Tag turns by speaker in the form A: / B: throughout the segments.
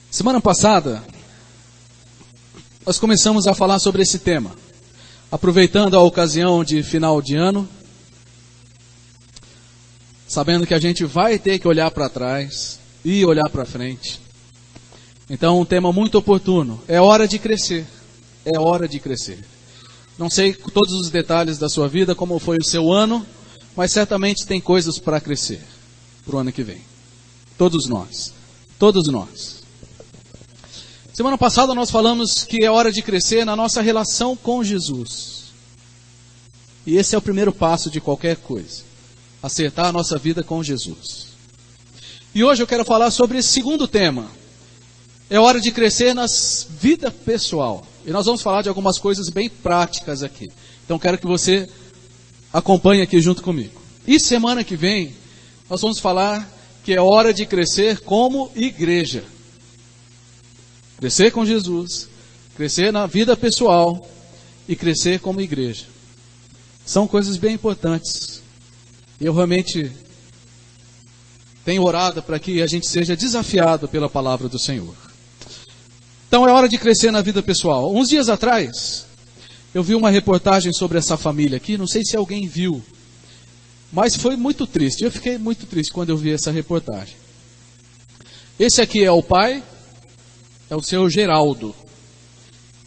A: Semana passada, nós começamos a falar sobre esse tema, aproveitando a ocasião de final de ano, sabendo que a gente vai ter que olhar para trás e olhar para frente. Então, um tema muito oportuno. É hora de crescer. É hora de crescer. Não sei todos os detalhes da sua vida, como foi o seu ano, mas certamente tem coisas para crescer para o ano que vem. Todos nós. Todos nós. Semana passada nós falamos que é hora de crescer na nossa relação com Jesus. E esse é o primeiro passo de qualquer coisa. Acertar a nossa vida com Jesus. E hoje eu quero falar sobre esse segundo tema. É hora de crescer na vida pessoal. E nós vamos falar de algumas coisas bem práticas aqui. Então quero que você acompanhe aqui junto comigo. E semana que vem, nós vamos falar que é hora de crescer como igreja. Crescer com Jesus, crescer na vida pessoal e crescer como igreja. São coisas bem importantes. Eu realmente tenho orado para que a gente seja desafiado pela palavra do Senhor. Então é hora de crescer na vida pessoal. Uns dias atrás, eu vi uma reportagem sobre essa família aqui, não sei se alguém viu, mas foi muito triste. Eu fiquei muito triste quando eu vi essa reportagem. Esse aqui é o pai, é o seu Geraldo.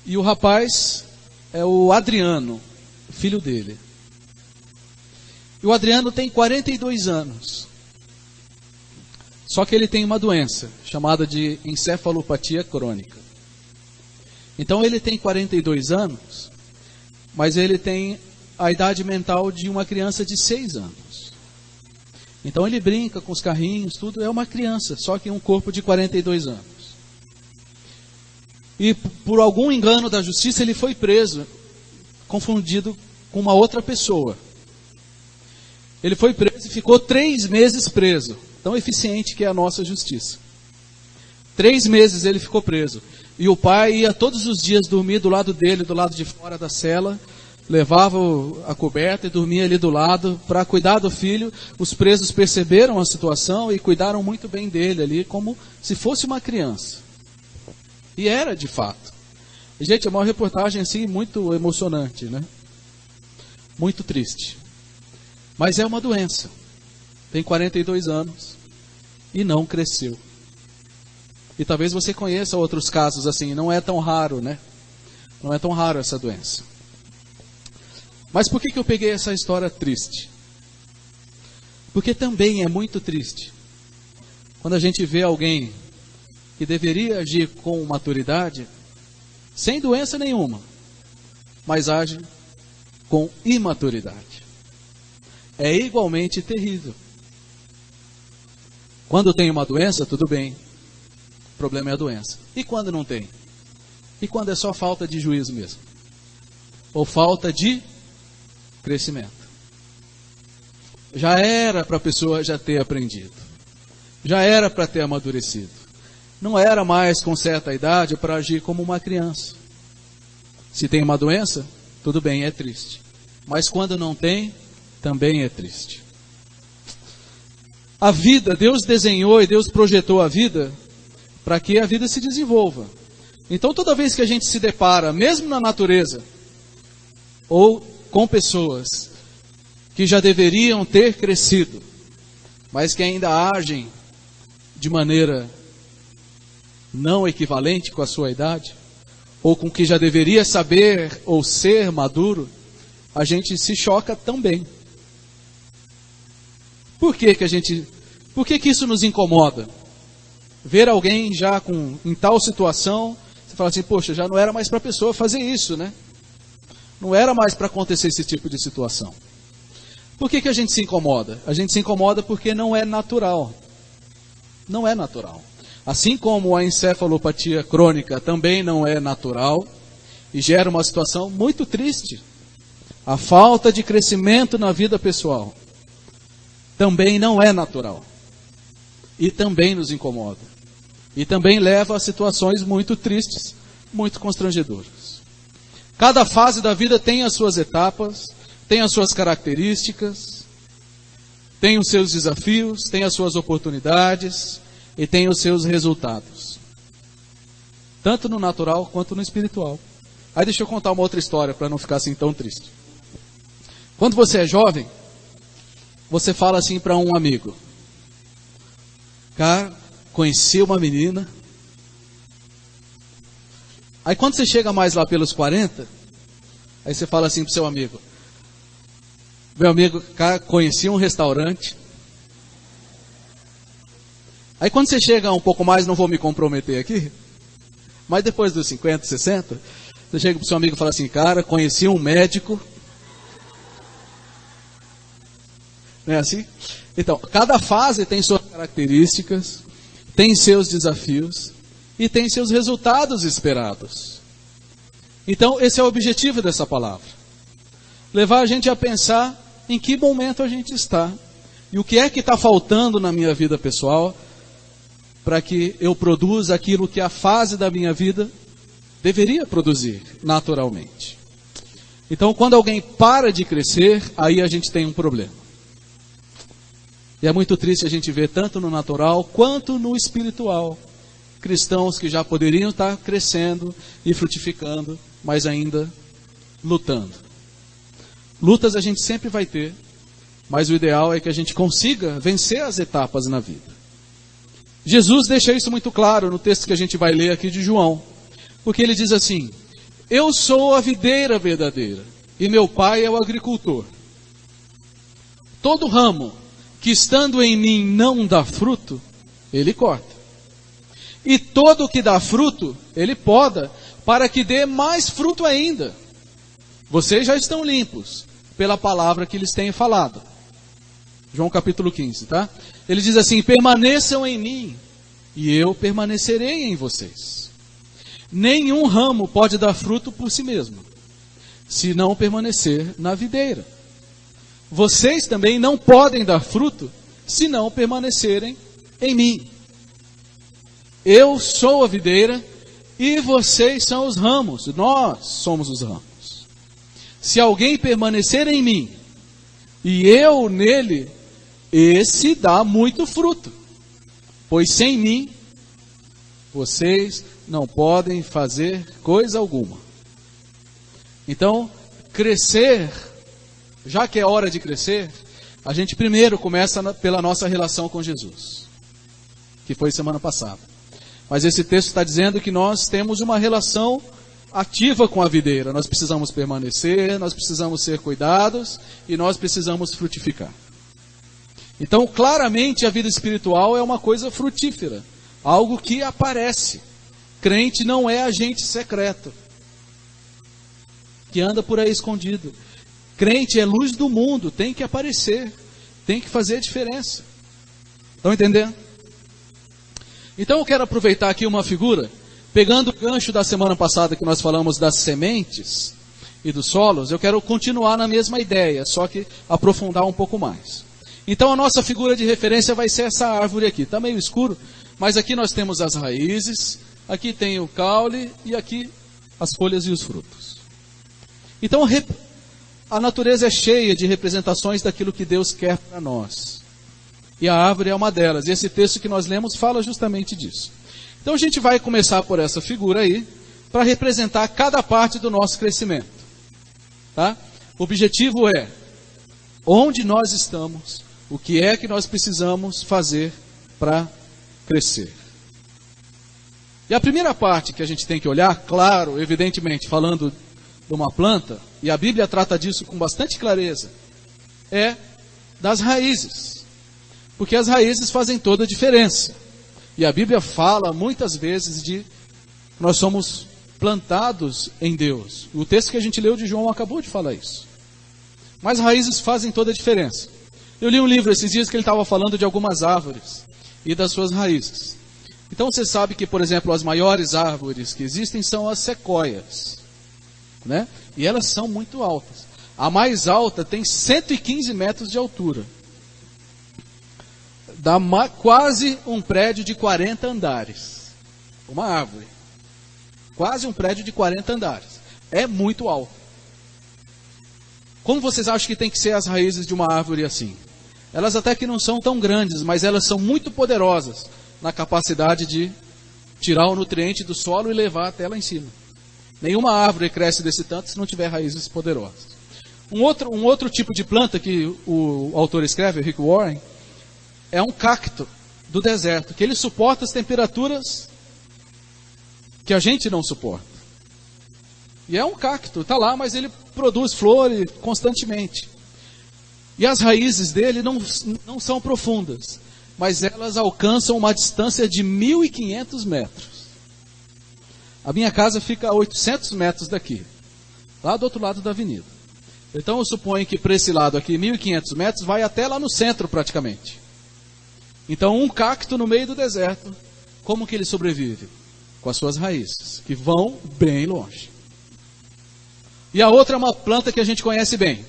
A: E o rapaz é o Adriano, o filho dele. E o Adriano tem 42 anos. Só que ele tem uma doença chamada de encefalopatia crônica. Então ele tem 42 anos, mas ele tem a idade mental de uma criança de 6 anos. Então ele brinca com os carrinhos, tudo, é uma criança, só que um corpo de 42 anos. E por algum engano da justiça ele foi preso, confundido com uma outra pessoa. Ele foi preso e ficou 3 meses preso. Tão eficiente que é a nossa justiça. 3 meses ele ficou preso. E o pai ia todos os dias dormir do lado dele, do lado de fora da cela, levava a coberta e dormia ali do lado para cuidar do filho. Os presos perceberam a situação e cuidaram muito bem dele ali, como se fosse uma criança. E era de fato. E, gente, é uma reportagem assim muito emocionante, né? Muito triste. Mas é uma doença. Tem 42 anos e não cresceu. E talvez você conheça outros casos assim, não é tão raro, né? Não é tão raro essa doença. Mas por que eu peguei essa história triste? Porque também é muito triste quando a gente vê alguém que deveria agir com maturidade, sem doença nenhuma, mas age com imaturidade. É igualmente terrível. Quando tem uma doença, tudo bem. O problema é a doença. E quando não tem? E quando é só falta de juízo mesmo? Ou falta de crescimento? Já era para a pessoa já ter aprendido. Já era para ter amadurecido. Não era mais com certa idade para agir como uma criança. Se tem uma doença, tudo bem, é triste. Mas quando não tem, também é triste. A vida, Deus desenhou e Deus projetou a vida para que a vida se desenvolva. Então toda vez que a gente se depara, mesmo na natureza, ou com pessoas que já deveriam ter crescido, mas que ainda agem de maneira não equivalente com a sua idade, ou com que já deveria saber ou ser maduro, a gente se choca também. Por que isso nos incomoda? Ver alguém já em tal situação, você fala assim, poxa, já não era mais para a pessoa fazer isso, né? Não era mais para acontecer esse tipo de situação. Por que a gente se incomoda? A gente se incomoda porque não é natural. Não é natural. Assim como a encefalopatia crônica também não é natural e gera uma situação muito triste. A falta de crescimento na vida pessoal também não é natural. E também nos incomoda. E também leva a situações muito tristes, muito constrangedoras. Cada fase da vida tem as suas etapas, tem as suas características, tem os seus desafios, tem as suas oportunidades e tem os seus resultados. tanto no natural quanto no espiritual. Aí deixa eu contar uma outra história para não ficar assim tão triste. Quando você é jovem, você fala assim para um amigo: cara, conheci uma menina. Aí quando você chega mais lá pelos 40, aí você fala assim pro seu amigo: meu amigo, cara, conheci um restaurante. Aí quando você chega um pouco mais, não vou me comprometer aqui, mas depois dos 50, 60, você chega pro seu amigo e fala assim: cara, conheci um médico. Não é assim? Então, cada fase tem suas características, tem seus desafios e tem seus resultados esperados. Então, esse é o objetivo dessa palavra. Levar a gente a pensar em que momento a gente está. E o que é que está faltando na minha vida pessoal para que eu produza aquilo que a fase da minha vida deveria produzir naturalmente. Então, quando alguém para de crescer, aí a gente tem um problema. E é muito triste a gente ver tanto no natural quanto no espiritual cristãos que já poderiam estar crescendo e frutificando, mas ainda lutando. Lutas a gente sempre vai ter, mas o ideal é que a gente consiga vencer as etapas na vida. Jesus deixa isso muito claro no texto que a gente vai ler aqui de João, porque ele diz assim: eu sou a videira verdadeira e meu pai é o agricultor. Todo ramo que estando em mim não dá fruto, ele corta. E todo o que dá fruto, ele poda, para que dê mais fruto ainda. Vocês já estão limpos pela palavra que lhes tenho falado. João capítulo 15, tá? Ele diz assim: permaneçam em mim, e eu permanecerei em vocês. Nenhum ramo pode dar fruto por si mesmo, se não permanecer na videira. Vocês também não podem dar fruto, se não permanecerem em mim. Eu sou a videira, e vocês são os ramos. Nós somos os ramos. Se alguém permanecer em mim, e eu nele, esse dá muito fruto. Pois sem mim, vocês não podem fazer coisa alguma. Então, crescer, já que é hora de crescer, a gente primeiro começa pela nossa relação com Jesus, que foi semana passada. Mas esse texto está dizendo que nós temos uma relação ativa com a videira. Nós precisamos permanecer, nós precisamos ser cuidados e nós precisamos frutificar. Então, claramente, a vida espiritual é uma coisa frutífera, algo que aparece. Crente não é agente secreto, que anda por aí escondido. Crente é luz do mundo, tem que aparecer, tem que fazer diferença. Estão entendendo? Então eu quero aproveitar aqui uma figura, pegando o gancho da semana passada que nós falamos das sementes e dos solos, eu quero continuar na mesma ideia, só que aprofundar um pouco mais. Então a nossa figura de referência vai ser essa árvore aqui. Está meio escuro, mas aqui nós temos as raízes, aqui tem o caule e aqui as folhas e os frutos. Então a natureza é cheia de representações daquilo que Deus quer para nós. E a árvore é uma delas. E esse texto que nós lemos fala justamente disso. Então a gente vai começar por essa figura aí, para representar cada parte do nosso crescimento. Tá? O objetivo é onde nós estamos, o que é que nós precisamos fazer para crescer. E a primeira parte que a gente tem que olhar, claro, evidentemente, falando de uma planta, e a Bíblia trata disso com bastante clareza, é das raízes. Porque as raízes fazem toda a diferença. E a Bíblia fala muitas vezes de nós somos plantados em Deus. O texto que a gente leu de João acabou de falar isso. Mas raízes fazem toda a diferença. Eu li um livro esses dias que ele estava falando de algumas árvores e das suas raízes. Então você sabe que, por exemplo, as maiores árvores que existem são as sequoias, né? E elas são muito altas. A mais alta tem 115 metros de altura. Dá quase um prédio de 40 andares. Uma árvore. Quase um prédio de 40 andares. É muito alto. Como vocês acham que tem que ser as raízes de uma árvore assim? Elas até que não são tão grandes, mas elas são muito poderosas na capacidade de tirar o nutriente do solo e levar até lá em cima. Nenhuma árvore cresce desse tanto se não tiver raízes poderosas. Um outro tipo de planta que o autor escreve, o Rick Warren, é um cacto do deserto, que ele suporta as temperaturas que a gente não suporta. E é um cacto, está lá, mas ele produz flores constantemente. E as raízes dele não são profundas, mas elas alcançam uma distância de 1.500 metros. A minha casa fica a 800 metros daqui, lá do outro lado da avenida. Então eu suponho que para esse lado aqui, 1.500 metros, vai até lá no centro praticamente. Então um cacto no meio do deserto, como que ele sobrevive? Com as suas raízes, que vão bem longe. E a outra é uma planta que a gente conhece bem,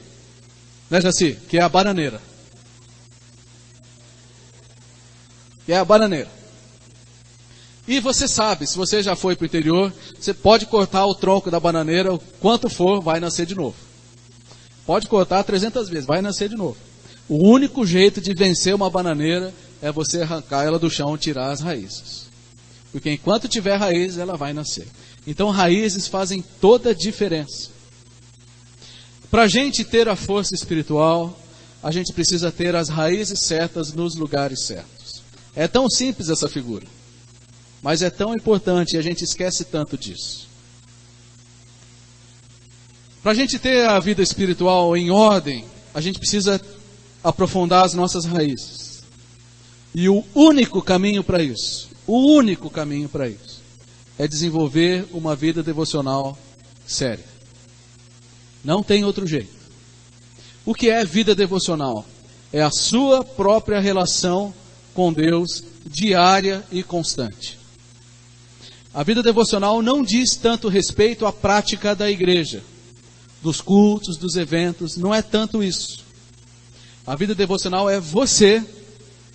A: né, Jaci? Que é a bananeira. Que é a bananeira. E você sabe, se você já foi para o interior, você pode cortar o tronco da bananeira, o quanto for, vai nascer de novo. Pode cortar 300 vezes, vai nascer de novo. O único jeito de vencer uma bananeira é você arrancar ela do chão e tirar as raízes. Porque enquanto tiver raízes, ela vai nascer. Então raízes fazem toda a diferença. Para a gente ter a força espiritual, a gente precisa ter as raízes certas nos lugares certos. É tão simples essa figura, mas é tão importante e a gente esquece tanto disso. Para a gente ter a vida espiritual em ordem, a gente precisa aprofundar as nossas raízes. E o único caminho para isso, é desenvolver uma vida devocional séria. Não tem outro jeito. O que é vida devocional? É a sua própria relação com Deus, diária e constante. A vida devocional não diz tanto respeito à prática da igreja, dos cultos, dos eventos, não é tanto isso. A vida devocional é você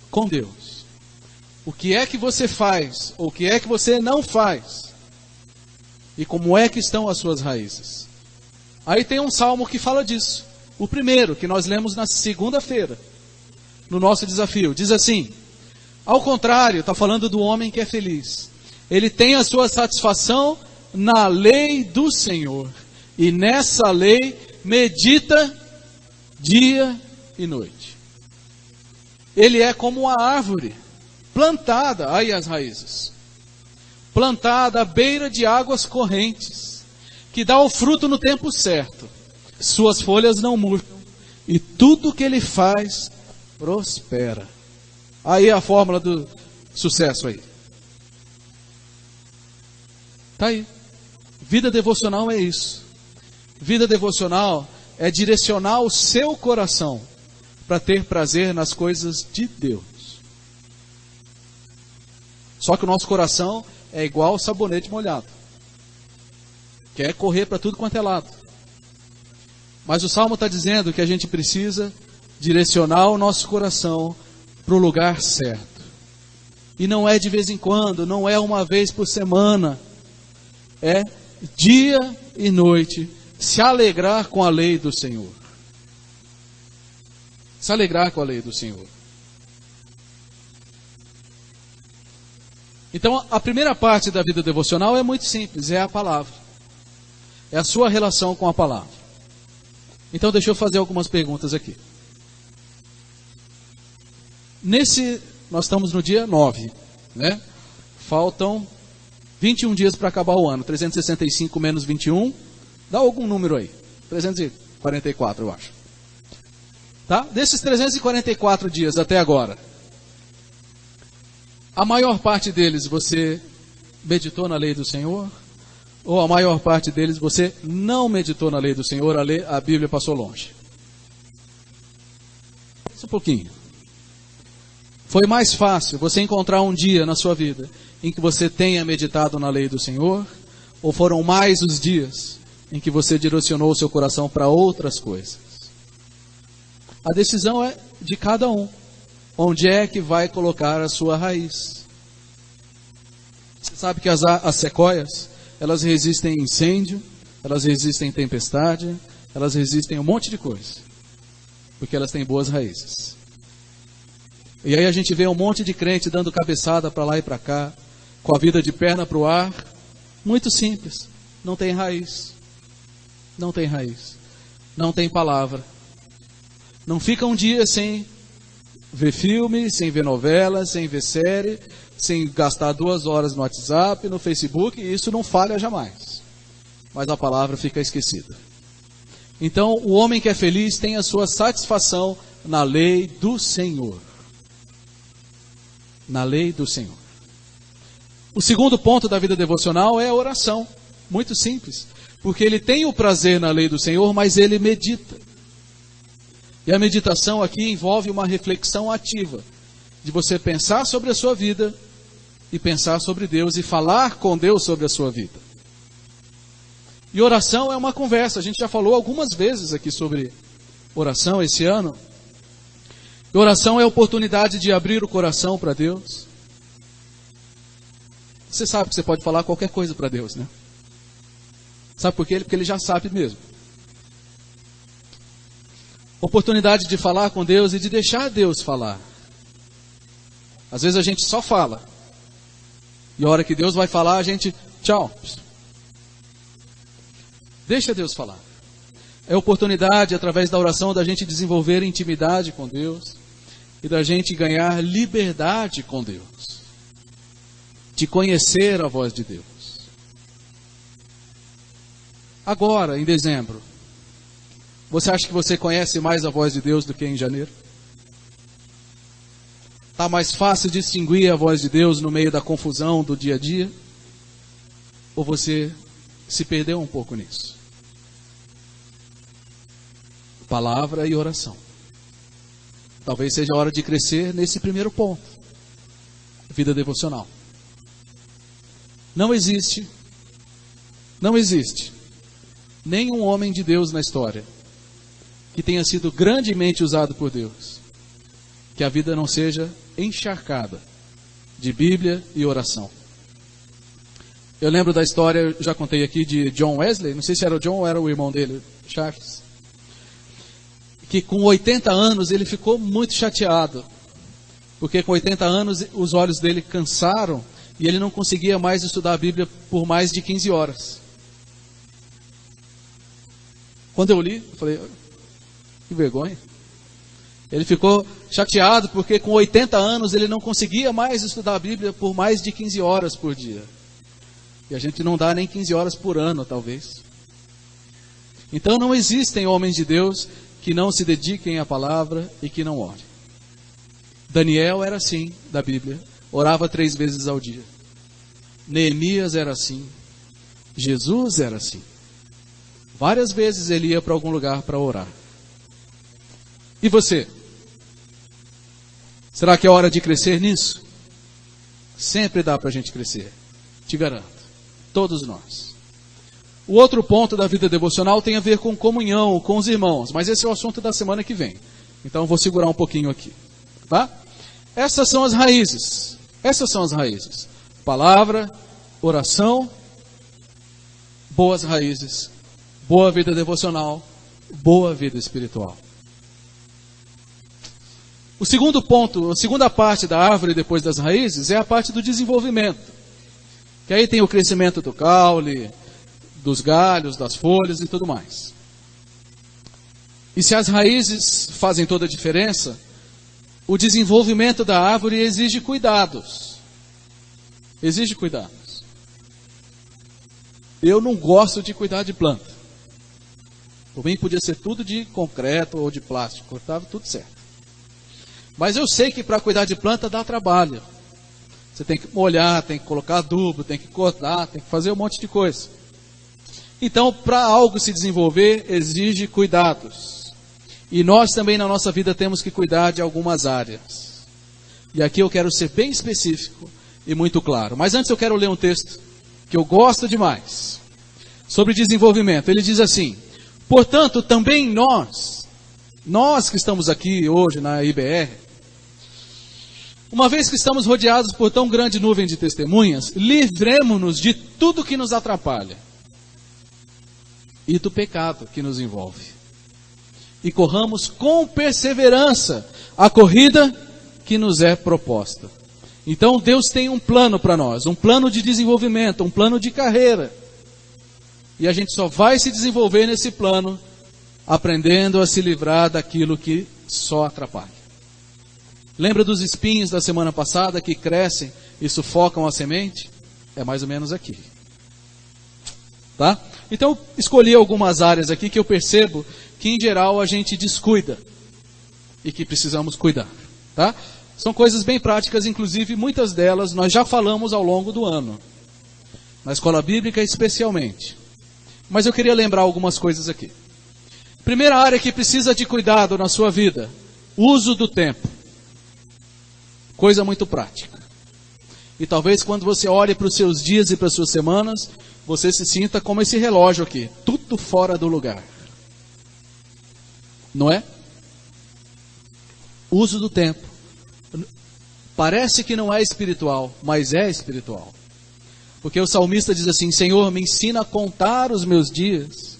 A: com Deus. O que é que você faz, ou o que é que você não faz, e como é que estão as suas raízes. Aí tem um salmo que fala disso, o primeiro, que nós lemos na segunda-feira, no nosso desafio, diz assim: ao contrário, está falando do homem que é feliz, ele tem a sua satisfação na lei do Senhor, e nessa lei medita dia e noite. Ele é como uma árvore plantada, aí as raízes, plantada à beira de águas correntes, que dá o fruto no tempo certo, suas folhas não murcham, e tudo que ele faz prospera. Aí a fórmula do sucesso aí. Está aí. Vida devocional é isso. Vida devocional é direcionar o seu coração para ter prazer nas coisas de Deus. Só que o nosso coração é igual sabonete molhado. Quer correr para tudo quanto é lado. Mas o Salmo está dizendo que a gente precisa direcionar o nosso coração para o lugar certo. E não é de vez em quando, não é uma vez por semana. É dia e noite, se alegrar com a lei do Senhor. Se alegrar com a lei do Senhor. Então, a primeira parte da vida devocional é muito simples, é a palavra. É a sua relação com a palavra. Então, deixa eu fazer algumas perguntas aqui. Nós estamos no dia 9, né? Faltam 21 dias para acabar o ano. 365 menos 21, dá algum número aí. 344, eu acho. Tá? Desses 344 dias até agora, a maior parte deles você meditou na lei do Senhor? Ou a maior parte deles você não meditou na lei do Senhor, a Bíblia passou longe? Pensa um pouquinho. Foi mais fácil você encontrar um dia na sua vida em que você tenha meditado na lei do Senhor? Ou foram mais os dias em que você direcionou o seu coração para outras coisas? A decisão é de cada um. Onde é que vai colocar a sua raiz? Você sabe que as sequoias, elas resistem a incêndio, elas resistem a tempestade, elas resistem a um monte de coisa. Porque elas têm boas raízes. E aí a gente vê um monte de crente dando cabeçada para lá e para cá, com a vida de perna para o ar? Muito simples, não tem raiz. Não tem raiz. Não tem palavra. Não fica um dia sem ver filme, sem ver novela, sem ver série, sem gastar 2 horas no WhatsApp, no Facebook, e isso não falha jamais. Mas a palavra fica esquecida. Então, o homem que é feliz tem a sua satisfação na lei do Senhor. Na lei do Senhor. O segundo ponto da vida devocional é a oração. Muito simples. Porque ele tem o prazer na lei do Senhor, mas ele medita. E a meditação aqui envolve uma reflexão ativa. De você pensar sobre a sua vida e pensar sobre Deus e falar com Deus sobre a sua vida. E oração é uma conversa. A gente já falou algumas vezes aqui sobre oração esse ano. E oração é a oportunidade de abrir o coração para Deus. Você sabe que você pode falar qualquer coisa para Deus, né? Sabe por quê? Porque Ele já sabe mesmo. Oportunidade de falar com Deus e de deixar Deus falar. Às vezes a gente só fala. E a hora que Deus vai falar, a gente, tchau. Deixa Deus falar. É oportunidade, através da oração, da gente desenvolver intimidade com Deus e da gente ganhar liberdade com Deus. De conhecer a voz de Deus. Agora, em dezembro, você acha que você conhece mais a voz de Deus do que em janeiro? Está mais fácil distinguir a voz de Deus no meio da confusão do dia a dia? Ou você se perdeu um pouco nisso? Palavra e oração. Talvez seja a hora de crescer nesse primeiro ponto. Vida devocional. Não existe nenhum homem de Deus na história que tenha sido grandemente usado por Deus, que a vida não seja encharcada de Bíblia e oração. Eu lembro da história, já contei aqui, de John Wesley, não sei se era o John ou era o irmão dele, Charles, que com 80 anos ele ficou muito chateado, porque com 80 anos os olhos dele cansaram e ele não conseguia mais estudar a Bíblia por mais de 15 horas. Quando eu li, eu falei, que vergonha. Ele ficou chateado porque com 80 anos ele não conseguia mais estudar a Bíblia por mais de 15 horas por dia. E a gente não dá nem 15 horas por ano, talvez. Então não existem homens de Deus que não se dediquem à palavra e que não orem. Daniel era assim, da Bíblia. Orava 3 vezes ao dia. Neemias era assim. Jesus era assim. Várias vezes ele ia para algum lugar para orar. E você? Será que é hora de crescer nisso? Sempre dá para a gente crescer. Te garanto. Todos nós. O outro ponto da vida devocional tem a ver com comunhão com os irmãos. Mas esse é o assunto da semana que vem. Então eu vou segurar um pouquinho aqui. Tá? Essas são as raízes. Essas são as raízes. Palavra, oração, boas raízes, boa vida devocional, boa vida espiritual. O segundo ponto, a segunda parte da árvore depois das raízes é a parte do desenvolvimento. Que aí tem o crescimento do caule, dos galhos, das folhas e tudo mais. E se as raízes fazem toda a diferença, o desenvolvimento da árvore exige cuidados. Exige cuidados. Eu não gosto de cuidar de planta. Por mim podia ser tudo de concreto ou de plástico, estava tudo certo. Mas eu sei que para cuidar de planta dá trabalho. Você tem que molhar, tem que colocar adubo, tem que cortar, tem que fazer um monte de coisa. Então, para algo se desenvolver, exige cuidados. E nós também na nossa vida temos que cuidar de algumas áreas. E aqui eu quero ser bem específico e muito claro. Mas antes eu quero ler um texto que eu gosto demais. Sobre desenvolvimento. Ele diz assim: portanto, também nós que estamos aqui hoje na IBR, uma vez que estamos rodeados por tão grande nuvem de testemunhas, livremo-nos de tudo que nos atrapalha e do pecado que nos envolve. E corramos com perseverança a corrida que nos é proposta. Então Deus tem um plano para nós, um plano de desenvolvimento, um plano de carreira. E a gente só vai se desenvolver nesse plano aprendendo a se livrar daquilo que só atrapalha. Lembra dos espinhos da semana passada que crescem e sufocam a semente? É mais ou menos aqui. Tá? Então eu escolhi algumas áreas aqui que eu percebo que em geral a gente descuida e que precisamos cuidar. Tá? São coisas bem práticas, inclusive muitas delas nós já falamos ao longo do ano. Na escola bíblica especialmente. Mas eu queria lembrar algumas coisas aqui. Primeira área que precisa de cuidado na sua vida: uso do tempo. Coisa muito prática. E talvez quando você olhe para os seus dias e para as suas semanas, você se sinta como esse relógio aqui, tudo fora do lugar. Não é? Uso do tempo. Parece que não é espiritual, mas é espiritual. Porque o salmista diz assim: Senhor, me ensina a contar os meus dias,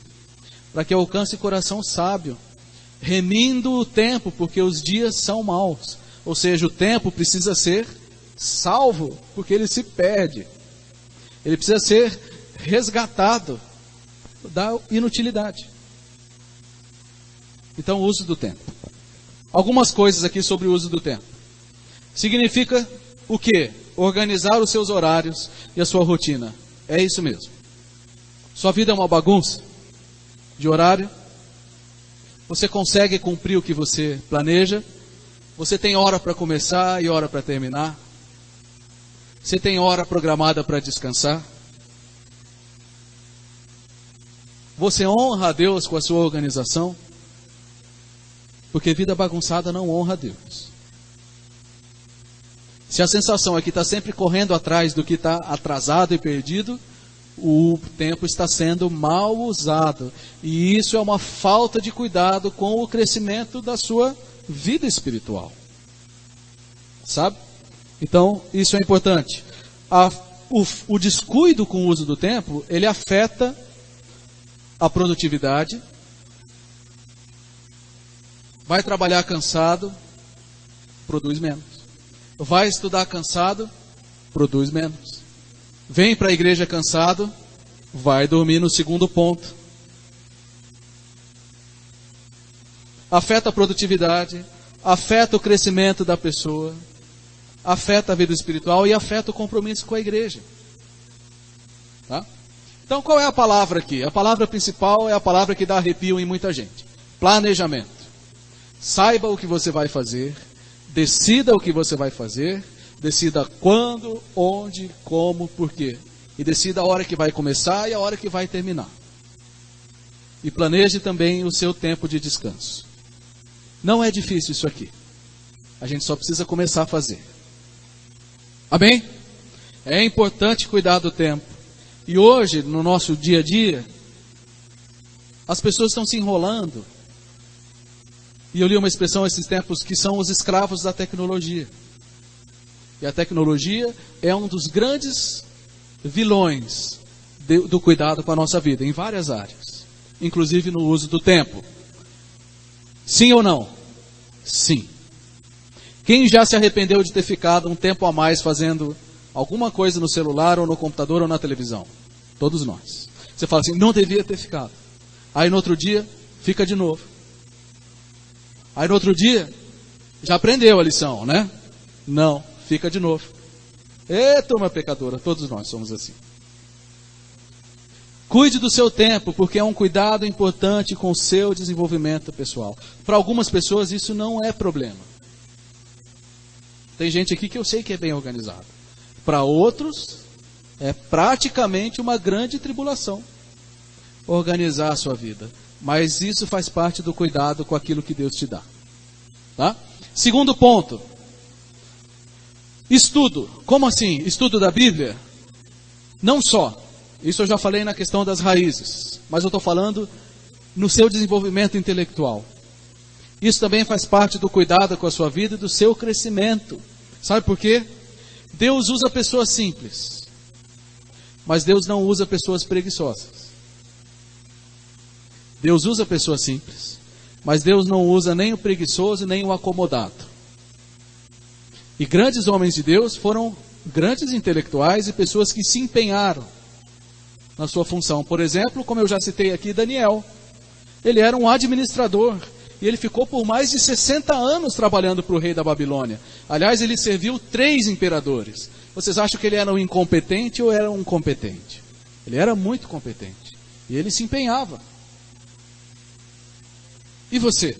A: para que eu alcance coração sábio, remindo o tempo, porque os dias são maus. Ou seja, o tempo precisa ser salvo, porque ele se perde. Ele precisa ser resgatado da inutilidade. Então, o uso do tempo. Algumas coisas aqui sobre o uso do tempo. Significa o quê? Organizar os seus horários e a sua rotina. É isso mesmo. Sua vida é uma bagunça de horário. Você consegue cumprir o que você planeja. Você tem hora para começar e hora para terminar. Você tem hora programada para descansar. Você honra a Deus com a sua organização. Porque vida bagunçada não honra a Deus. Se a sensação é que está sempre correndo atrás do que está atrasado e perdido, o tempo está sendo mal usado. E isso é uma falta de cuidado com o crescimento da sua vida espiritual. Sabe? Então, isso é importante. O descuido com o uso do tempo, ele afeta a produtividade. Vai trabalhar cansado, produz menos. Vai estudar cansado, produz menos. Vem para a igreja cansado, vai dormir no segundo ponto. Afeta a produtividade, afeta o crescimento da pessoa, afeta a vida espiritual e afeta o compromisso com a igreja. Tá? Então qual é a palavra aqui? A palavra principal é a palavra que dá arrepio em muita gente. Planejamento. Saiba o que você vai fazer, decida o que você vai fazer, decida quando, onde, como, por quê. E decida a hora que vai começar e a hora que vai terminar. E planeje também o seu tempo de descanso. Não é difícil isso aqui. A gente só precisa começar a fazer. Amém? É importante cuidar do tempo. E hoje, no nosso dia a dia, as pessoas estão se enrolando. E eu li uma expressão esses tempos que são os escravos da tecnologia. E a tecnologia é um dos grandes vilões do cuidado com a nossa vida, em várias áreas. Inclusive no uso do tempo. Sim ou não? Sim. Quem já se arrependeu de ter ficado um tempo a mais fazendo alguma coisa no celular, ou no computador, ou na televisão? Todos nós. Você fala assim, não devia ter ficado. Aí no outro dia, fica de novo. Aí no outro dia, já aprendeu a lição, né? Não, fica de novo. Turma pecadora, todos nós somos assim. Cuide do seu tempo, porque é um cuidado importante com o seu desenvolvimento pessoal. Para algumas pessoas isso não é problema. Tem gente aqui que eu sei que é bem organizado. Para outros, é praticamente uma grande tribulação organizar a sua vida. Mas isso faz parte do cuidado com aquilo que Deus te dá. Tá? Segundo ponto. Estudo. Como assim? Estudo da Bíblia? Não só. Isso eu já falei na questão das raízes. Mas eu estou falando no seu desenvolvimento intelectual. Isso também faz parte do cuidado com a sua vida e do seu crescimento. Sabe por quê? Deus usa pessoas simples. Mas Deus não usa pessoas preguiçosas. Deus usa pessoas simples. Mas Deus não usa nem o preguiçoso nem o acomodado. E grandes homens de Deus foram grandes intelectuais e pessoas que se empenharam na sua função. Por exemplo, como eu já citei aqui, Daniel. Ele era um administrador e ele ficou por mais de 60 anos trabalhando para o rei da Babilônia. Aliás, ele serviu 3 imperadores. Vocês acham que ele era um incompetente ou era um competente? Ele era muito competente e ele se empenhava. E você?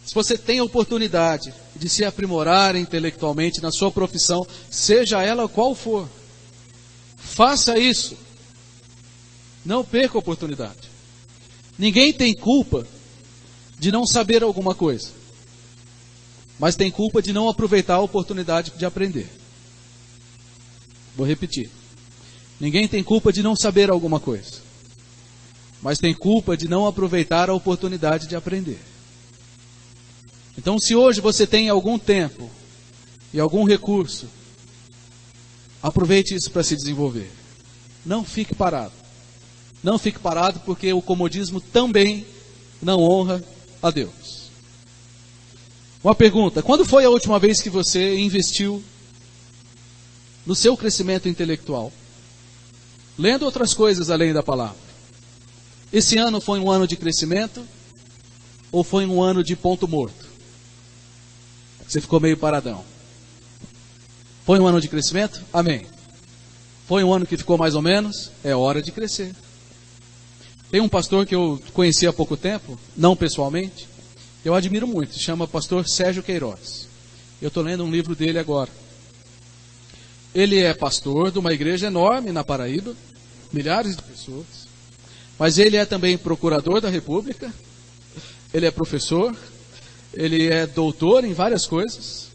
A: Se você tem a oportunidade de se aprimorar intelectualmente na sua profissão, seja ela qual for, faça isso. Não perca a oportunidade. Ninguém tem culpa de não saber alguma coisa, mas tem culpa de não aproveitar a oportunidade de aprender. Vou repetir. Ninguém tem culpa de não saber alguma coisa, mas tem culpa de não aproveitar a oportunidade de aprender. Então, se hoje você tem algum tempo e algum recurso, aproveite isso para se desenvolver. Não fique parado. Não fique parado, porque o comodismo também não honra a Deus. Uma pergunta: quando foi a última vez que você investiu no seu crescimento intelectual? Lendo outras coisas além da palavra. Esse ano foi um ano de crescimento ou foi um ano de ponto morto? Você ficou meio paradão. Foi um ano de crescimento? Amém. Foi um ano que ficou mais ou menos? É hora de crescer. Tem um pastor que eu conheci há pouco tempo, não pessoalmente, eu admiro muito, se chama pastor Sérgio Queiroz. Eu estou lendo um livro dele agora. Ele é pastor de uma igreja enorme na Paraíba, milhares de pessoas, mas ele é também procurador da República, ele é professor, ele é doutor em várias coisas,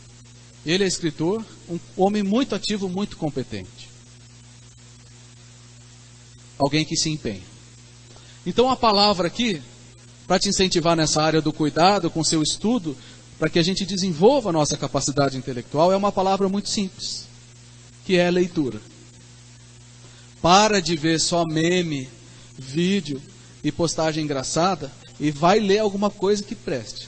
A: ele é escritor, um homem muito ativo, muito competente. Alguém que se empenha. Então a palavra aqui, para te incentivar nessa área do cuidado com seu estudo, para que a gente desenvolva a nossa capacidade intelectual, é uma palavra muito simples, que é a leitura. Para de ver só meme, vídeo e postagem engraçada e vai ler alguma coisa que preste.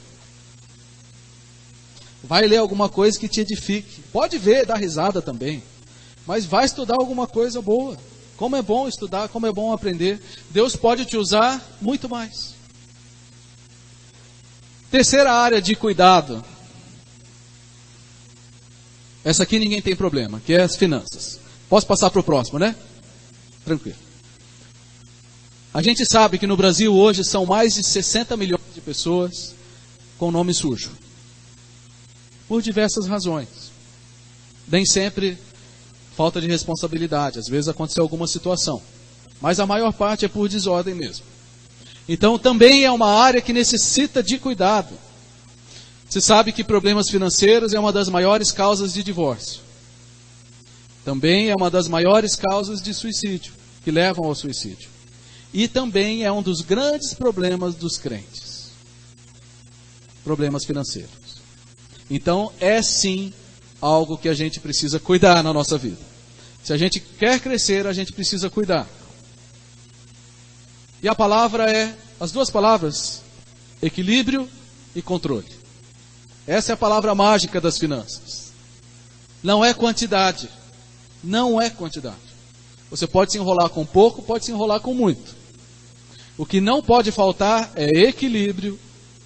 A: Vai ler alguma coisa que te edifique. Pode ver, dar risada também, mas vai estudar alguma coisa boa. Como é bom estudar, como é bom aprender. Deus pode te usar muito mais. Terceira área de cuidado. Essa aqui ninguém tem problema, que é as finanças. Posso passar para o próximo, né? Tranquilo. A gente sabe que no Brasil hoje são mais de 60 milhões de pessoas com nome sujo. Por diversas razões. Nem sempre falta de responsabilidade, às vezes aconteceu alguma situação, mas a maior parte é por desordem mesmo. Então também é uma área que necessita de cuidado. Você sabe que problemas financeiros é uma das maiores causas de divórcio. Também é uma das maiores causas de suicídio, que levam ao suicídio. E também é um dos grandes problemas dos crentes. Problemas financeiros. Então é sim algo que a gente precisa cuidar na nossa vida. Se a gente quer crescer, a gente precisa cuidar. E a palavra é, as duas palavras, equilíbrio e controle. Essa é a palavra mágica das finanças. Não é quantidade. Não é quantidade. Você pode se enrolar com pouco, pode se enrolar com muito. O que não pode faltar é equilíbrio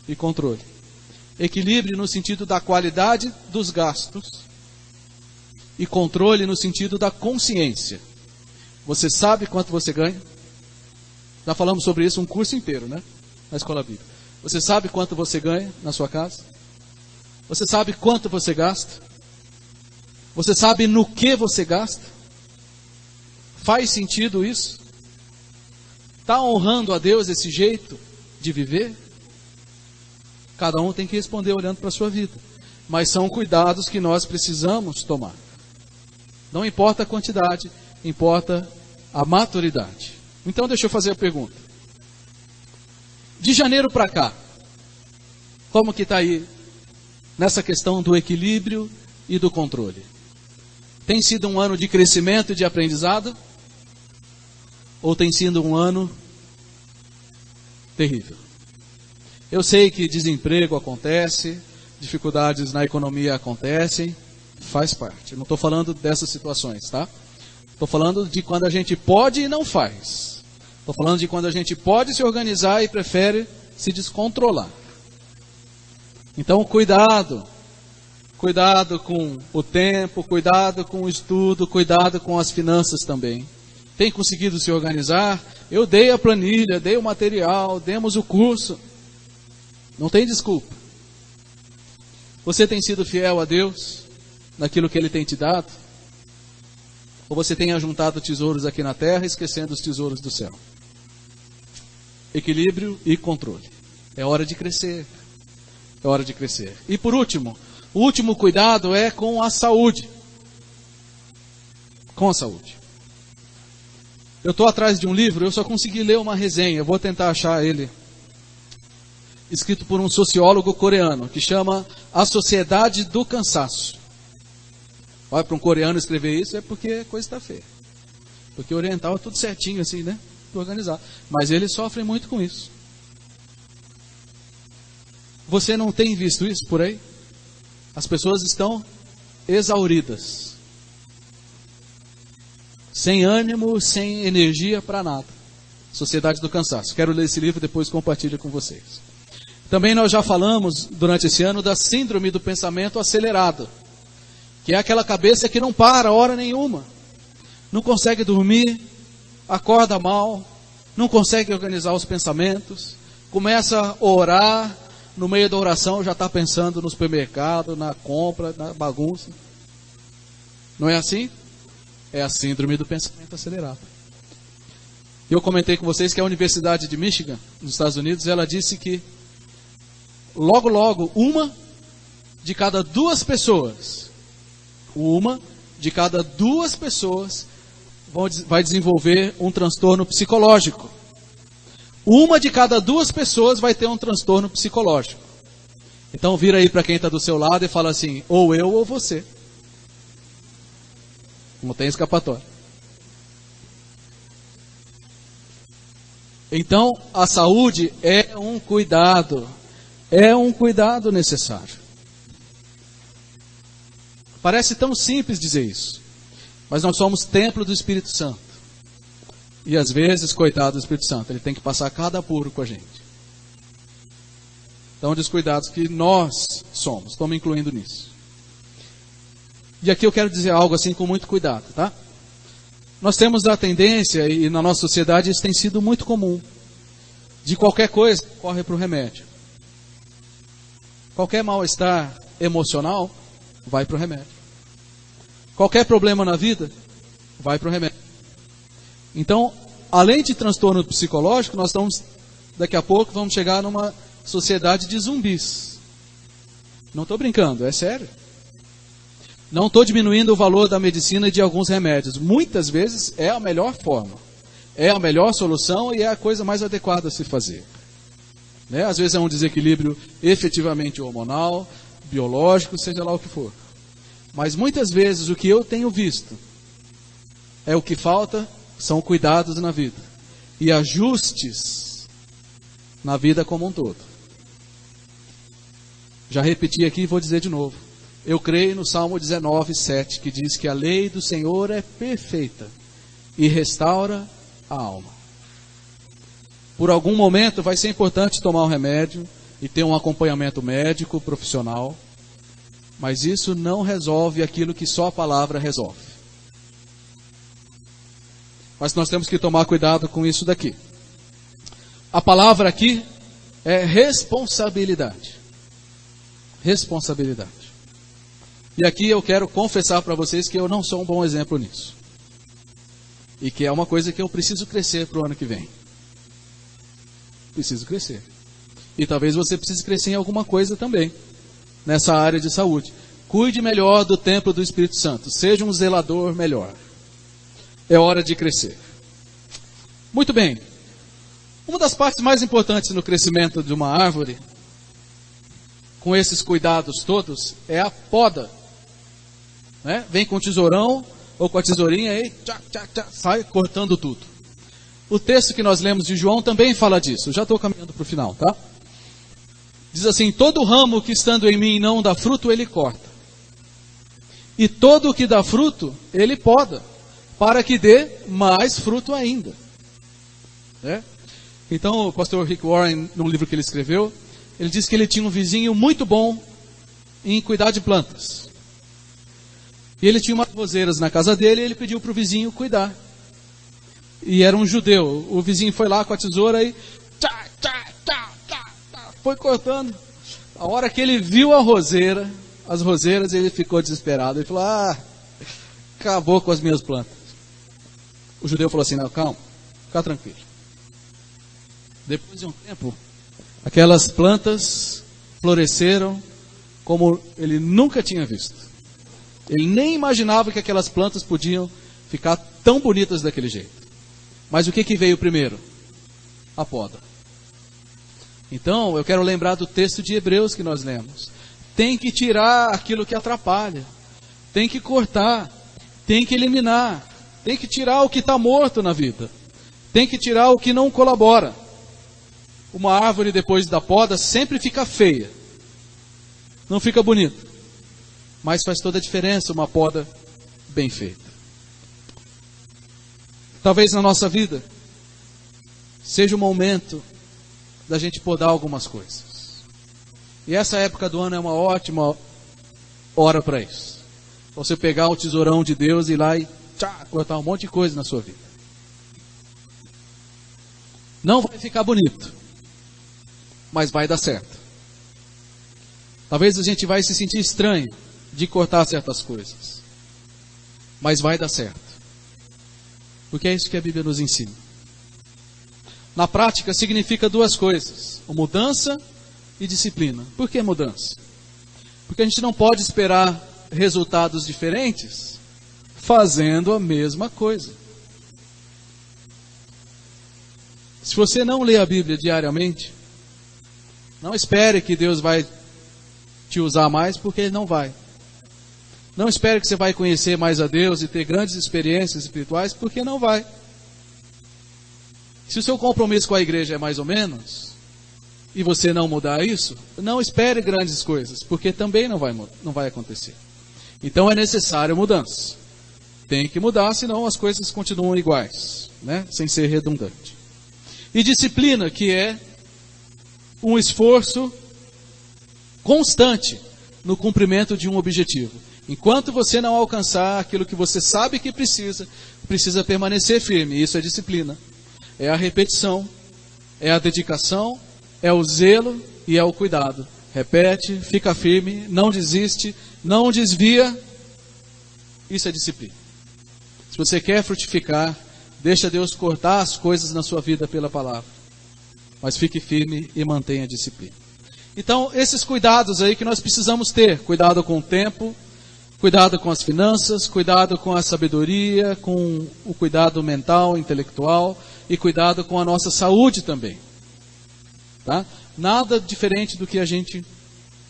A: e controle. Equilíbrio no sentido da qualidade dos gastos e controle no sentido da consciência. Você sabe quanto você ganha? Já falamos sobre isso um curso inteiro, né? Na escola bíblica. Você sabe quanto você ganha na sua casa? Você sabe quanto você gasta? Você sabe no que você gasta? Faz sentido isso? Está honrando a Deus esse jeito de viver? Cada um tem que responder olhando para a sua vida. Mas são cuidados que nós precisamos tomar. Não importa a quantidade, importa a maturidade. Então deixa eu fazer a pergunta. De janeiro para cá, como que está aí nessa questão do equilíbrio e do controle? Tem sido um ano de crescimento e de aprendizado? Ou tem sido um ano terrível? Eu sei que desemprego acontece, dificuldades na economia acontecem, faz parte. Não estou falando dessas situações, tá? Estou falando de quando a gente pode e não faz. Estou falando de quando a gente pode se organizar e prefere se descontrolar. Então, cuidado. Cuidado com o tempo, cuidado com o estudo, cuidado com as finanças também. Tem conseguido se organizar? Eu dei a planilha, dei o material, demos o curso. Não tem desculpa. Você tem sido fiel a Deus naquilo que Ele tem te dado? Ou você tem ajuntado tesouros aqui na terra, esquecendo os tesouros do céu? Equilíbrio e controle. É hora de crescer. É hora de crescer. E por último, o último cuidado é com a saúde. Com a saúde. Eu estou atrás de um livro, eu só consegui ler uma resenha, eu vou tentar achar ele. Escrito por um sociólogo coreano, que chama A Sociedade do Cansaço. Olha, para um coreano escrever isso é porque a coisa está feia. Porque o oriental é tudo certinho assim, né? Tudo organizado. Mas eles sofrem muito com isso. Você não tem visto isso por aí? As pessoas estão exauridas. Sem ânimo, sem energia para nada. Sociedade do Cansaço. Quero ler esse livro e depois compartilho com vocês. Também nós já falamos durante esse ano da síndrome do pensamento acelerado. Que é aquela cabeça que não para hora nenhuma. Não consegue dormir, acorda mal, não consegue organizar os pensamentos, começa a orar, no meio da oração já está pensando no supermercado, na compra, na bagunça. Não é assim? É a síndrome do pensamento acelerado. Eu comentei com vocês que a Universidade de Michigan, nos Estados Unidos, ela disse que logo, uma de cada duas pessoas vai desenvolver um transtorno psicológico. Uma de cada duas pessoas vai ter um transtorno psicológico. Então vira aí para quem está do seu lado e fala assim, ou eu ou você. Não tem escapatória. Então a saúde é um cuidado necessário. Parece tão simples dizer isso, mas nós somos templo do Espírito Santo. E às vezes, coitado do Espírito Santo, ele tem que passar cada apuro com a gente. Então, descuidados que nós somos, estou me incluindo nisso. E aqui eu quero dizer algo assim com muito cuidado, tá? Nós temos a tendência, e na nossa sociedade isso tem sido muito comum, de qualquer coisa, corre para o remédio. Qualquer mal-estar emocional, vai para o remédio. Qualquer problema na vida, vai para o remédio. Então, além de transtorno psicológico, nós estamos, daqui a pouco, vamos chegar numa sociedade de zumbis. Não estou brincando, é sério. Não estou diminuindo o valor da medicina e de alguns remédios. Muitas vezes é a melhor forma. É a melhor solução e é a coisa mais adequada a se fazer. Né? Às vezes é um desequilíbrio efetivamente hormonal, biológico, seja lá o que for. Mas muitas vezes o que eu tenho visto é o que falta são cuidados na vida e ajustes na vida como um todo. Já repeti aqui e vou dizer de novo. Eu creio no Salmo 19:7, que diz que a lei do Senhor é perfeita e restaura a alma. Por algum momento vai ser importante tomar um remédio e ter um acompanhamento médico, profissional, mas isso não resolve aquilo que só a palavra resolve. Mas nós temos que tomar cuidado com isso daqui. A palavra aqui é responsabilidade. Responsabilidade. E aqui eu quero confessar para vocês que eu não sou um bom exemplo nisso. E que é uma coisa que eu preciso crescer para o ano que vem. Preciso crescer. E talvez você precise crescer em alguma coisa também, nessa área de saúde. Cuide melhor do templo do Espírito Santo. Seja um zelador melhor. É hora de crescer. Muito bem. Uma das partes mais importantes no crescimento de uma árvore, com esses cuidados todos, é a poda. Né? Vem com o tesourão ou com a tesourinha e sai cortando tudo. O texto que nós lemos de João também fala disso. Já estou caminhando para o final, tá? Diz assim: todo ramo que estando em mim não dá fruto, ele corta. E todo o que dá fruto, ele poda, para que dê mais fruto ainda. Então, o pastor Rick Warren, num livro que ele escreveu, ele disse que ele tinha um vizinho muito bom em cuidar de plantas. E ele tinha umas roseiras na casa dele, e ele pediu para o vizinho cuidar. E era um judeu. O vizinho foi lá com a tesoura e foi cortando. A hora que ele viu as roseiras, ele ficou desesperado. Ele falou: acabou com as minhas plantas. O judeu falou assim: não, calma, fica tranquilo. Depois de um tempo, aquelas plantas floresceram como ele nunca tinha visto. Ele nem imaginava que aquelas plantas podiam ficar tão bonitas daquele jeito. Mas o que veio primeiro? A poda. Então, eu quero lembrar do texto de Hebreus que nós lemos. Tem que tirar aquilo que atrapalha. Tem que cortar. Tem que eliminar. Tem que tirar o que está morto na vida. Tem que tirar o que não colabora. Uma árvore depois da poda sempre fica feia. Não fica bonita. Mas faz toda a diferença uma poda bem feita. Talvez na nossa vida seja o momento da gente podar algumas coisas. E essa época do ano é uma ótima hora para isso. Você pegar o tesourão de Deus e ir lá e cortar um monte de coisa na sua vida. Não vai ficar bonito, mas vai dar certo. Talvez a gente vai se sentir estranho de cortar certas coisas, mas vai dar certo. Porque é isso que a Bíblia nos ensina. Na prática significa duas coisas: mudança e disciplina. Por que mudança? Porque a gente não pode esperar resultados diferentes fazendo a mesma coisa. Se você não lê a Bíblia diariamente, não espere que Deus vai te usar mais, porque Ele não vai. Não espere que você vai conhecer mais a Deus e ter grandes experiências espirituais, porque não vai. Se o seu compromisso com a igreja é mais ou menos, e você não mudar isso, não espere grandes coisas, porque também não vai acontecer. Então é necessário mudança. Tem que mudar, senão as coisas continuam iguais, sem ser redundante. E disciplina, que é um esforço constante no cumprimento de um objetivo. Enquanto você não alcançar aquilo que você sabe que precisa permanecer firme. Isso é disciplina. É a repetição, é a dedicação, é o zelo e é o cuidado. Repete, fica firme, não desiste, não desvia. Isso é disciplina. Se você quer frutificar, deixa Deus cortar as coisas na sua vida pela palavra. Mas fique firme e mantenha a disciplina. Então, esses cuidados aí que nós precisamos ter. Cuidado com o tempo, cuidado com as finanças, cuidado com a sabedoria, com o cuidado mental, intelectual e cuidado com a nossa saúde também. Tá? Nada diferente do que a gente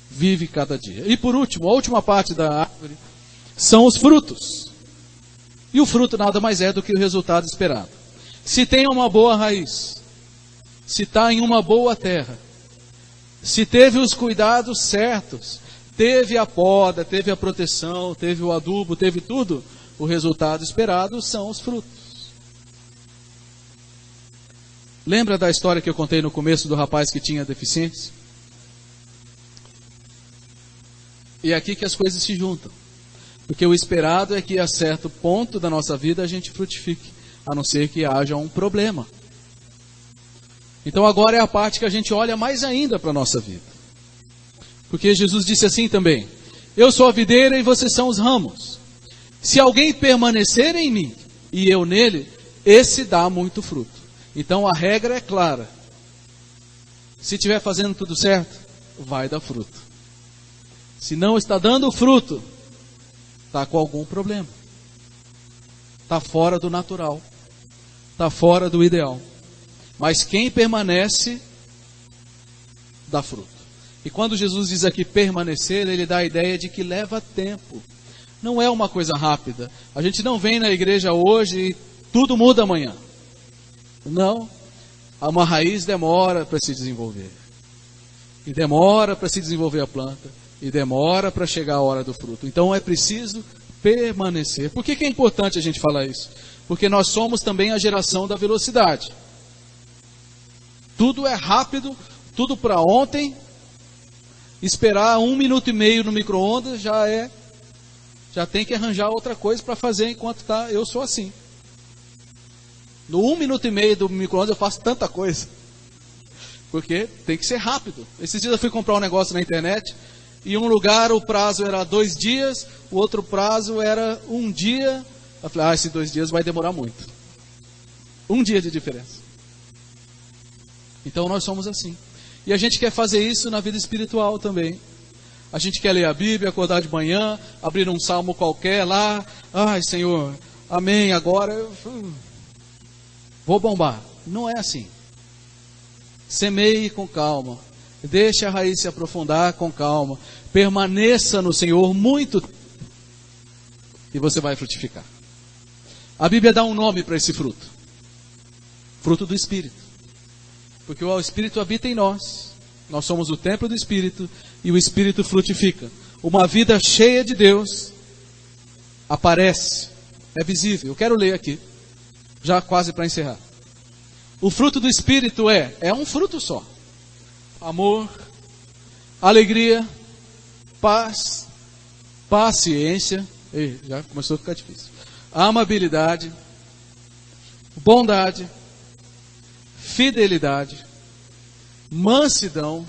A: vive cada dia. E por último, a última parte da árvore são os frutos. E o fruto nada mais é do que o resultado esperado. Se tem uma boa raiz, se está em uma boa terra, se teve os cuidados certos, teve a poda, teve a proteção, teve o adubo, teve tudo, o resultado esperado são os frutos. Lembra da história que eu contei no começo do rapaz que tinha deficiência? E é aqui que as coisas se juntam. Porque o esperado é que a certo ponto da nossa vida a gente frutifique, a não ser que haja um problema. Então agora é a parte que a gente olha mais ainda para a nossa vida. Porque Jesus disse assim também: eu sou a videira e vocês são os ramos. Se alguém permanecer em mim e eu nele, esse dá muito fruto. Então a regra é clara. Se estiver fazendo tudo certo, vai dar fruto. Se não está dando fruto, está com algum problema. Está fora do natural. Está fora do ideal. Mas quem permanece, dá fruto. E quando Jesus diz aqui permanecer, ele dá a ideia de que leva tempo. Não é uma coisa rápida. A gente não vem na igreja hoje e tudo muda amanhã. Não. Uma raiz demora para se desenvolver. E demora para se desenvolver a planta. E demora para chegar a hora do fruto. Então é preciso permanecer. Por que é importante a gente falar isso? Porque nós somos também a geração da velocidade. Tudo é rápido, tudo para ontem. Esperar 1 minuto e meio no micro-ondas já tem que arranjar outra coisa para fazer enquanto está. Eu sou assim. No 1 minuto e meio do micro-ondas eu faço tanta coisa. Porque tem que ser rápido. Esses dias eu fui comprar um negócio na internet. Em um lugar o prazo era 2 dias, o outro prazo era 1 dia. Eu falei, esses 2 dias vai demorar muito. 1 dia de diferença. Então nós somos assim. E a gente quer fazer isso na vida espiritual também. A gente quer ler a Bíblia, acordar de manhã, abrir um salmo qualquer lá. Ai, Senhor, amém, agora eu vou bombar. Não é assim. Semeie com calma. Deixe a raiz se aprofundar com calma. Permaneça no Senhor muito tempo. E você vai frutificar. A Bíblia dá um nome para esse fruto. Fruto do Espírito. Porque o Espírito habita em nós. Nós somos o templo do Espírito. E o Espírito frutifica. Uma vida cheia de Deus aparece. É visível. Eu quero ler aqui. Já quase para encerrar. O fruto do Espírito é um fruto só. Amor, alegria, paz, paciência. Já começou a ficar difícil. Amabilidade, bondade, fidelidade, mansidão,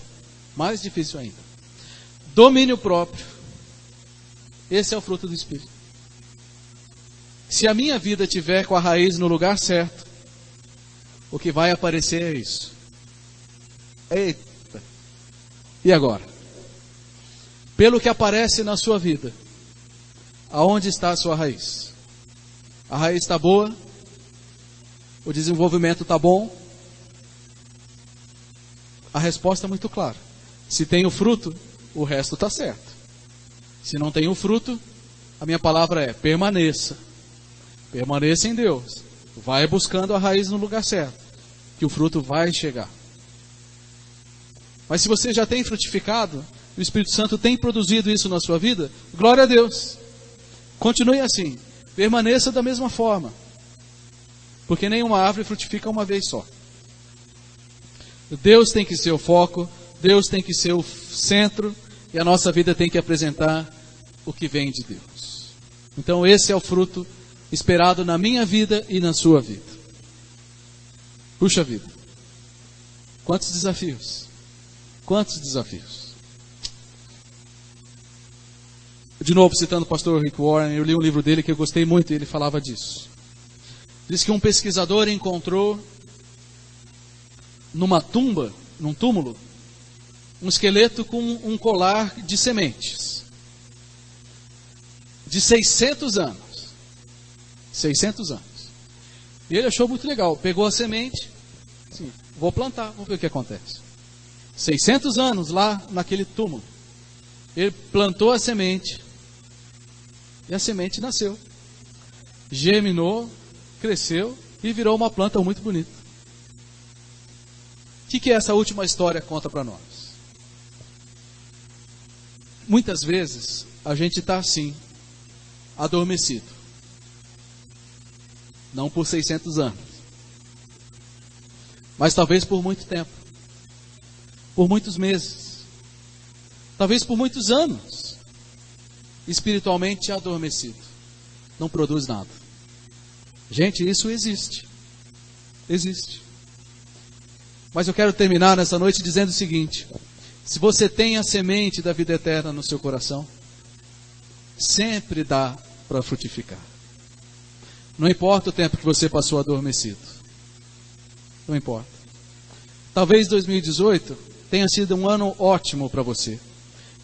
A: mais difícil ainda, domínio próprio. Esse é o fruto do Espírito. Se a minha vida tiver com a raiz no lugar certo, o que vai aparecer é isso. Eita! E agora? Pelo que aparece na sua vida, aonde está a sua raiz? A raiz está boa? O desenvolvimento está bom? A resposta é muito clara. Se tem o fruto, o resto está certo. Se não tem o fruto, a minha palavra é permaneça. Permaneça em Deus. Vai buscando a raiz no lugar certo, que o fruto vai chegar. Mas se você já tem frutificado, o Espírito Santo tem produzido isso na sua vida, glória a Deus. Continue assim. Permaneça da mesma forma. Porque nenhuma árvore frutifica uma vez só. Deus tem que ser o foco, Deus tem que ser o centro, e a nossa vida tem que apresentar o que vem de Deus. Então esse é o fruto esperado na minha vida e na sua vida. Puxa vida. Quantos desafios. Quantos desafios. De novo, citando o pastor Rick Warren, eu li um livro dele que eu gostei muito e ele falava disso. Diz que um pesquisador encontrou numa tumba, num túmulo, um esqueleto com um colar de sementes. De 600 anos. 600 anos. E ele achou muito legal. Pegou a semente, assim, vou plantar, vamos ver o que acontece. 600 anos lá naquele túmulo. Ele plantou a semente. E a semente nasceu. Germinou, cresceu e virou uma planta muito bonita. O que essa última história conta para nós? Muitas vezes a gente está assim, adormecido. Não por 600 anos. Mas talvez por muito tempo. Por muitos meses. Talvez por muitos anos. Espiritualmente adormecido. Não produz nada. Gente, isso existe. Existe. Mas eu quero terminar nessa noite dizendo o seguinte. Se você tem a semente da vida eterna no seu coração, sempre dá para frutificar. Não importa o tempo que você passou adormecido. Não importa. Talvez 2018 tenha sido um ano ótimo para você.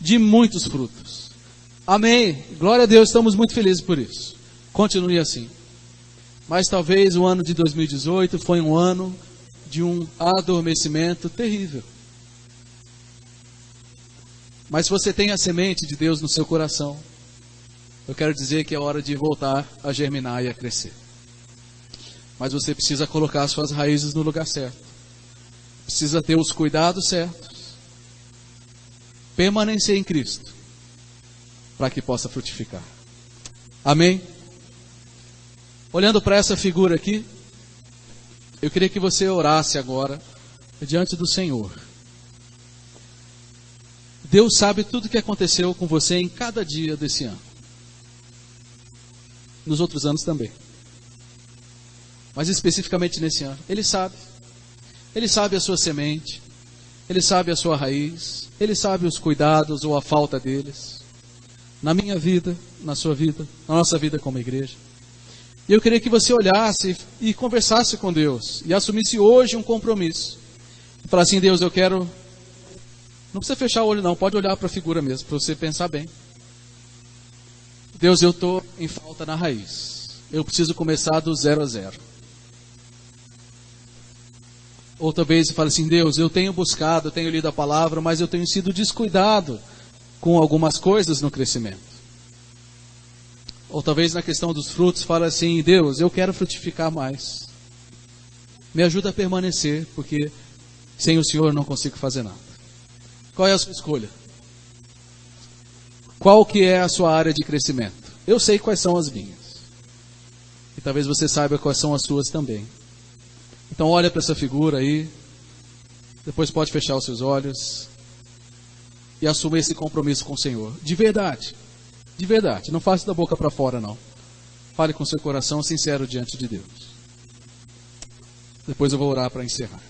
A: De muitos frutos. Amém. Glória a Deus, estamos muito felizes por isso. Continue assim. Mas talvez o ano de 2018 foi um ano de um adormecimento terrível. Mas se você tem a semente de Deus no seu coração, eu quero dizer que é hora de voltar a germinar e a crescer. Mas você precisa colocar suas raízes no lugar certo. Precisa ter os cuidados certos. permanecer em Cristo, para que possa frutificar. Amém? Olhando para essa figura aqui, eu queria que você orasse agora diante do Senhor. Deus sabe tudo o que aconteceu com você em cada dia desse ano. Nos outros anos também. Mas especificamente nesse ano. Ele sabe. Ele sabe a sua semente. Ele sabe a sua raiz. Ele sabe os cuidados ou a falta deles. Na minha vida, na sua vida, na nossa vida como igreja. E eu queria que você olhasse e conversasse com Deus. E assumisse hoje um compromisso. E falar assim, Deus, eu quero... Não precisa fechar o olho não, pode olhar para a figura mesmo, para você pensar bem. Deus, eu estou em falta na raiz. Eu preciso começar do 0 a 0. Outra vez você fala assim, Deus, eu tenho buscado, eu tenho lido a palavra, mas eu tenho sido descuidado com algumas coisas no crescimento. Ou talvez na questão dos frutos, fala assim, Deus, eu quero frutificar mais. Me ajuda a permanecer, porque sem o Senhor eu não consigo fazer nada. Qual é a sua escolha? Qual que é a sua área de crescimento? Eu sei quais são as minhas. E talvez você saiba quais são as suas também. Então olha para essa figura aí. Depois pode fechar os seus olhos. E assuma esse compromisso com o Senhor. De verdade. De verdade. Não faça da boca para fora não. Fale com seu coração sincero diante de Deus. Depois eu vou orar para encerrar.